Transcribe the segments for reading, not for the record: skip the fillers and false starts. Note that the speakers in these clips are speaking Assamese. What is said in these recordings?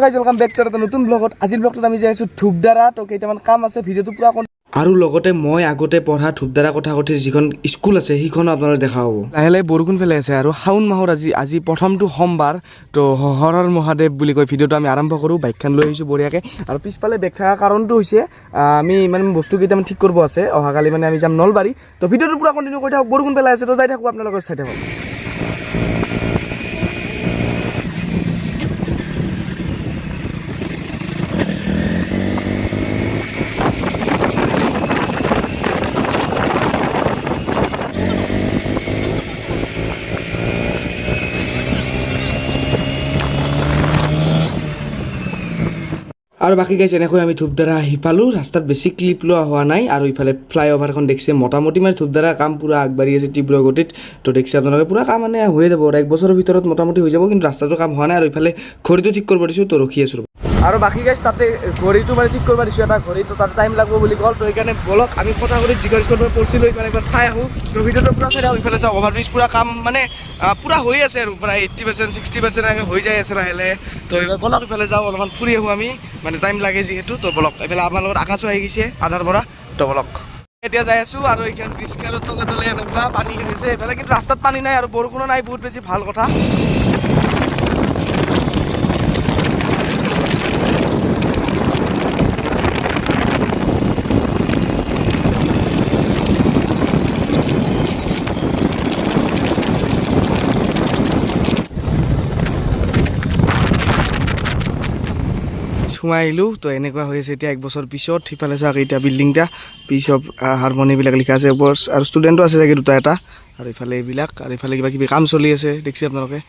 গাইজ ওয়েলকাম বেক টু এটা নতুন ব্লগত আজিৰ ব্লগটোত আমি যাই আছো ধূপদাৰা তো কেইটামান কাম আছে ভিডিঅ'টো পুৰা আৰু লগতে মই আগতে পঢ়া ধূপদাৰা কথাকথিৰ যিখন স্কুল আছে সেইখনো আপোনালোকে দেখা পাব লাহে লাহে বৰষুণ ফেলাই আছে আৰু শাওন মাহৰ আজি প্ৰথমটো সোমবাৰ তো হৰৰ মহাদেৱ বুলি কৈ ভিডিঅ'টো আমি আৰম্ভ কৰোঁ বাইকখন লৈ আহিছোঁ বঢ়িয়াকৈ আৰু পিছফালে বেগ থকা কাৰণটো হৈছে আমি মানে বস্তু কেইটামান ঠিক কৰিব আছে অহাকালি মানে আমি যাম নলবাৰী তো ভিডিঅ'টো পুৰা কণ্টিনিউ কৰি থাকক বৰষুণ ফেলাই আছে তো যাই থাকোঁ আপোনালোকে চাই থাকক আৰু বাকী গাইজ এনেকৈ আমি ধূপদাৰা আহি পালোঁ ৰাস্তাত বেছি ক্লিপ লোৱা হোৱা নাই আৰু ইফালে ফ্লাইঅভাৰখন দেখিছে মোটামুটি মানে ধূপদাৰা কাম পুৰা আগবাঢ়ি আছে তীব্ৰ গতিত তো দেখিছে আপোনালোকে পুৰা কাম মানে হৈয়ে যাব আৰু এক বছৰৰ ভিতৰত মোটামুটি হৈ যাব কিন্তু ৰাস্তাটো কাম হোৱা নাই আৰু ইফালে ঘড়ীটো ঠিক কৰিব দিছোঁ তো ৰখি আছোঁ আৰু বাকী গাইজ তাতে ঘড়ীটো মানে ঠিক কৰিব দিছোঁ এটা ঘড়ীটো তাতে টাইম লাগিব বুলি ক'ল তো সেইকাৰণে বলক আমি কথাগুড়িত জিগৰ স্কুলৰ পৰা পঢ়িছিলোঁ এইকাৰণে একবাৰ চাই আহোঁ তো ভিডিঅ'টো পুৰা চাই আহোঁ ইফালে চাওঁ অভাৰব্ৰিজ পুৰা কাম মানে পুৰা হৈ আছে আৰু প্ৰায় 80% 60% এনেকৈ হৈ যাই আছে লাহে লাহে তো এইবাৰ বলক ইফালে যাওঁ অলপমান ফুৰি আহোঁ আমি মানে টাইম লাগে যিহেতু তো বলক এইফালে আপোনাৰ লগত আকাশো আহি গৈছে আধাৰ পৰা তো বলক এতিয়া যাই আছোঁ আৰু এইখন ব্ৰিজখনৰ তলে তলে এনেকুৱা পানী হৈছে এইফালে কিন্তু ৰাস্তাত পানী নাই আৰু বৰষুণো নাই বহুত বেছি ভাল কথা সোমাই আহিলোঁ তো এনেকুৱা হৈ আছে এতিয়া এক বছৰ পিছত সিফালে চাওক এতিয়া বিল্ডিংটা পিচ অফ হাৰমনিবিলাক লিখা আছে ওপৰত আৰু ষ্টুডেণ্টো আছে চাগে দুটা এটা আৰু ইফালে এইবিলাক আৰু ইফালে কিবা কিবি কাম চলি আছে দেখিছে আপোনালোকে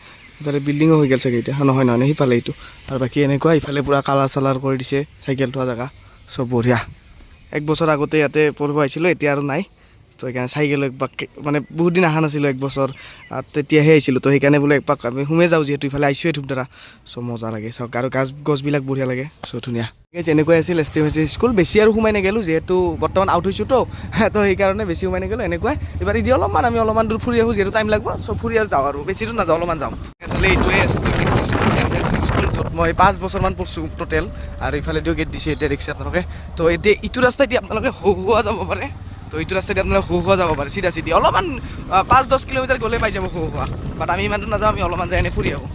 ইফালে বিল্ডিঙো হৈ গ'ল চাগে এতিয়া নহয় সিফালে এইটো আৰু বাকী এনেকুৱা ইফালে পূৰা কালাৰ চালাৰ কৰি দিছে চাইকেল থোৱা জেগা চব বঢ়িয়া এক বছৰ আগতে ইয়াতে পঢ়িব আহিছিলোঁ এতিয়া আৰু নাই তো সেইকাৰণে চাইকেল একপাক মানে বহুত দিন অহা নাছিলোঁ এক বছৰ তেতিয়াহে আহিছিলোঁ তো সেইকাৰণে বোলে একপাক আমি সোমাই যাওঁ যিহেতু ইফালে আহিছোঁৱে ধূপদাৰা চ' মজা লাগে চাওক আৰু গছবিলাক বঢ়িয়া লাগে চ' ধুনীয়া এনেকুৱাই আছিল এছ.টি.এম.চি স্কুল বেছি আৰু সোমাই নগ'লোঁ যিহেতু বৰ্তমান আউট হৈছোঁ তো সেইকাৰণে বেছি সোমাই নগ'লোঁ এনেকুৱাই এইবাৰ ইদি অলপমান দূৰ ফুৰি আহোঁ যিহেতু টাইম লাগিব চ' ফুৰি আৰু যাওঁ আৰু বেছি দূৰ নাযাওঁ অলপমান যাওঁ আচলতে এইটোৱে এছ.টি.এম.চি স্কুল চেণ্ট ফ্ৰেন্সিছ স্কুল য'ত মই 5 বছৰমান পঢ়ছোঁ টোটেল আৰু ইফালেদিও গেট দিছে এতিয়া দেখিছে আপোনালোকে তো এতিয়া ইটো ৰাস্তাইদি আপোনালোকে হোৱা যাব পাৰে তো এইটো ৰাস্তাইদি আপোনালোকে হোৱা যাব পাৰে চিধা অলপমান 5-10 কিলোমিটাৰ গ'লে পাই যাব হোৱা বাট আমি ইমানটো নাযাওঁ আমি অলপমান যাই এনে ফুৰি আহোঁ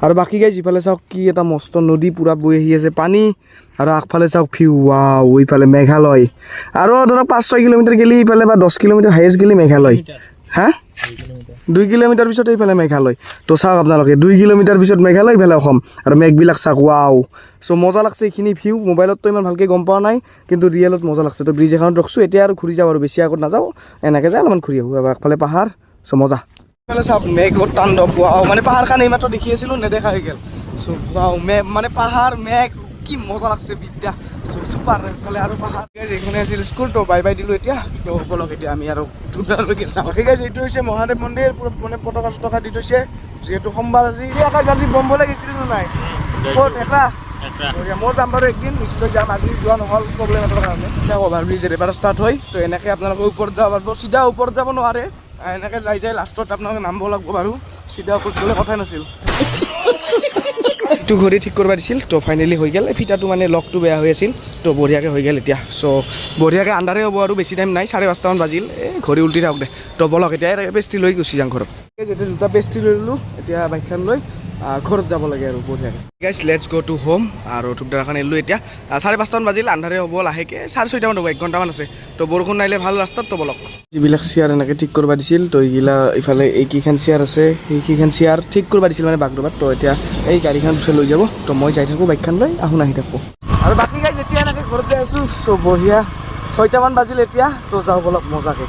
আৰু বাকী গাইজ ইফালে চাওক কি এটা মস্ত নদী পূৰা বৈ আহি আছে পানী আৰু আগফালে চাওক ভিউ ৱাও ইফালে মেঘালয় আৰু ধৰক 5-6 কিলোমিটাৰ গেলি ইফালে বা 10 কিলোমিটাৰ হাইয়েষ্ট গেলি মেঘালয় হা 2 কিলোমিটাৰ পিছত এইফালে মেঘালয় তো চাওক আপোনালোকে 2 কিলোমিটাৰ পিছত মেঘালয় ইফালে অসম আৰু মেঘবিলাক চাওক ৱাও চ' মজা লাগছে এইখিনি ভিউ মোবাইলততো ইমান ভালকৈ গম পোৱা নাই কিন্তু ৰিয়েলত মজা লাগছে তো ব্ৰিজ এখনত ৰখছোঁ এতিয়া আৰু ঘূৰি যাওঁ আৰু বেছি আগত নাযাওঁ এনেকৈ যায় অলপমান ঘূৰি আহোঁ আগফালে পাহাৰ চ' মজা এইফালে চাওক মেঘৰ তাণ্ডৱ ৱাও মানে পাহাৰখন এইমাত্ৰ দেখি আছিলোঁ নেদেখা হৈ গ'ল চ' ৱাও মানে পাহাৰ মেঘ কি মজা লাগছে বিদ্যা চ' চুপাৰ এইফালে আৰু পাহাৰ এইখনে আছিল স্কুল তো বাই দিলোঁ এতিয়া তো বলক এতিয়া আমি আৰু ধূপদাৰালৈকে যাওঁ ঠিক আছে এইটো হৈছে মহাদেৱ মন্দিৰ মানে পতাকা দি থৈছে যিহেতু সোমবাৰ আজি আকাশ আজি বম্বলৈ গৈছিলোঁ নে নাই ক'ত এটা মই যাম বাৰু একদিন নিশ্চয় যাম আজি যোৱা নহ'ল প্ৰব্লেম এটাৰ কাৰণে এতিয়া অভাৰব্ৰিজ এবাৰ ষ্টাৰ্ট হয় তো এনেকৈ আপোনালোকে ওপৰত যাব পাৰিব চিধা ওপৰত যাব নোৱাৰে এনেকৈ যাই লাষ্টত আপোনালোকে নামিব লাগিব বাৰু চিধা ওপৰত গ'লে কথাই নাছিল এইটো ঘড়ী ঠিক কৰিব দিছিল তো ফাইনেলি হৈ গ'ল ফিটাটো মানে লকটো বেয়া হৈ আছিল তো বঢ়িয়াকৈ হৈ গ'ল এতিয়া চ' বঢ়িয়াকৈ আন্ধাৰে হ'ব আৰু বেছি টাইম নাই 5:30মান বাজিল ঘড়ী উল্টি থাকক দে তো বলক এতিয়া পেষ্ট্ৰি লৈ গুচি যাওঁ ঘৰত যেতিয়া দুটা পেষ্ট্ৰি লৈ ল'লোঁ এতিয়া বাইকখন লৈ ঘৰত যাব লাগে আৰু বঢ়িয়াকৈ গাইজ লেটছ গ' টু হোম আৰু ধূপদাৰাখন এৰিলোঁ এতিয়া 5:30মান বাজিল আন্ধাৰে হ'ব লাহেকৈ 6:30মান হ'ব 1 ঘণ্টামান আছে তো বৰষুণ নাহিলে ভাল ৰাস্তাত তো বলক যিবিলাক চেয়াৰ এনেকৈ ঠিক কৰিব দিছিল তো এইগিলা ইফালে এইকেইখন চেয়াৰ আছে সেইকেইখন চেয়াৰ ঠিক কৰিব দিছিল মানে বাগডোবাত তো এতিয়া এই গাড়ীখন পিছত লৈ যাব তো মই যাই থাকোঁ বাইকখন লৈ আহি থাকোঁ আৰু বাকী গাইজ এতিয়া এনেকৈ ঘৰত যাই আছোঁ চ' বঢ়িয়া 6টামান বাজিল এতিয়া তো যাওঁ বলক মজাকৈ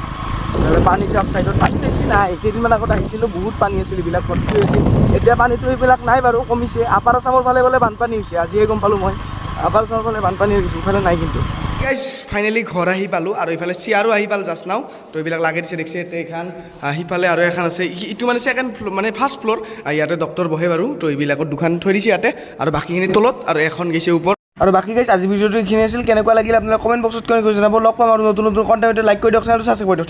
পানী চাওক চাইডত পানী বেছি নাই কেইদিনমান আগত আহিছিলোঁ বহুত পানী আছিল এইবিলাক ভৰ্তি হৈছিল এতিয়া পানীটো এইবিলাক নাই বাৰু কমিছে আপাৰ আচামৰ ফালে বোলে বানপানী হৈছে আজিহে গম পালোঁ মই আপাৰ আচামৰ ফালে বানপানী হৈ গৈছে ইফালে নাই কিন্তু গাইজ ফাইনেলি ঘৰ আহি পালোঁ আৰু এইফালে চেয়াৰো আহি পাল জাষ্ট নাও তো এইবিলাক লাগে দিছে দেখিছে এইখন সিফালে আৰু এখন আছে ইটো মানে ছেকেণ্ড ফ্ল'ৰ মানে ফাৰ্ষ্ট ফ্ল'ৰ ইয়াতে ডক্টৰ বহে বাৰু তো এইবিলাকত দুখন থৈ দিছে ইয়াতে আৰু বাকীখিনি তলত আৰু এখন গৈছে ওপৰত আৰু বাকী গাইজ আজি ভিডিঅ'টো এইখিনি আছিল কেনেকুৱা লাগিল আপোনালোকে কমেণ্ট বক্সত কৈ জনাব লগ পাম আৰু নতুন কণ্টেণ্ট লাইক কৰি দিয়ক চেনেলটো ছাবস্ক্ৰাইব কৰি দিয়ক।